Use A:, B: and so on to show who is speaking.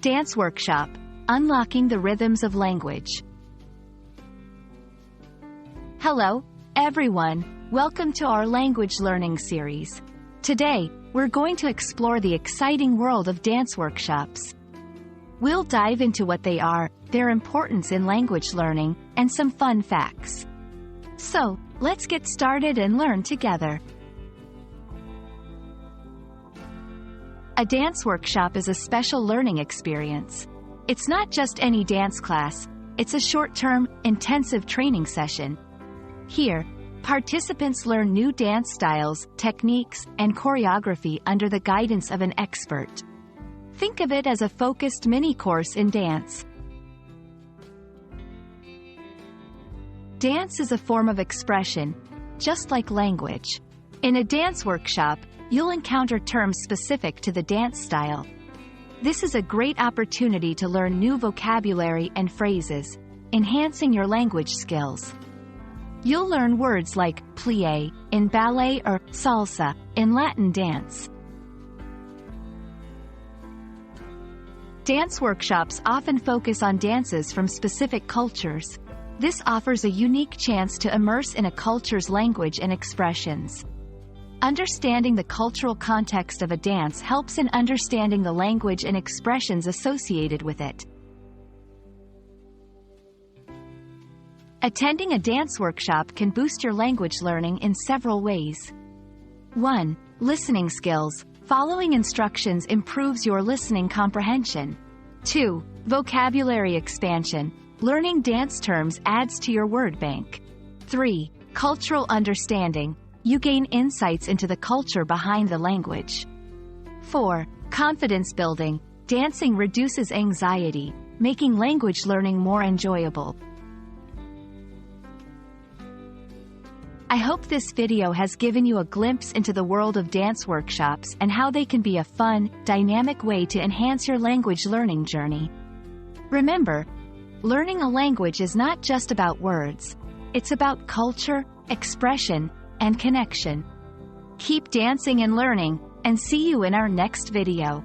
A: Dance Workshop: Unlocking the Rhythms of Language. Hello, everyone. Welcome to our language learning series. Today, we're going to explore the exciting world of dance workshops. We'll dive into what they are, their importance in language learning, and some fun facts. So, let's get started and learn together. A dance workshop is a special learning experience. It's not just any dance class, it's a short-term, intensive training session. Here, participants learn new dance styles, techniques, and choreography under the guidance of an expert. Think of it as a focused mini-course in dance. Dance is a form of expression, just like language. In a dance workshop, you'll encounter terms specific to the dance style. This is a great opportunity to learn new vocabulary and phrases, enhancing your language skills. You'll learn words like plie in ballet or salsa in Latin dance. Dance workshops often focus on dances from specific cultures. This offers a unique chance to immerse in a culture's language and expressions. Understanding the cultural context of a dance helps in understanding the language and expressions associated with it. Attending a dance workshop can boost your language learning in several ways. 1. Listening skills. Following instructions improves your listening comprehension. 2. Vocabulary expansion. Learning dance terms adds to your word bank. 3. Cultural understanding. You gain insights into the culture behind the language. 4. Confidence building. Dancing reduces anxiety, making language learning more enjoyable. I hope this video has given you a glimpse into the world of dance workshops and how they can be a fun, dynamic way to enhance your language learning journey. Remember, learning a language is not just about words. It's about culture, expression, and connection. Keep dancing and learning, and see you in our next video.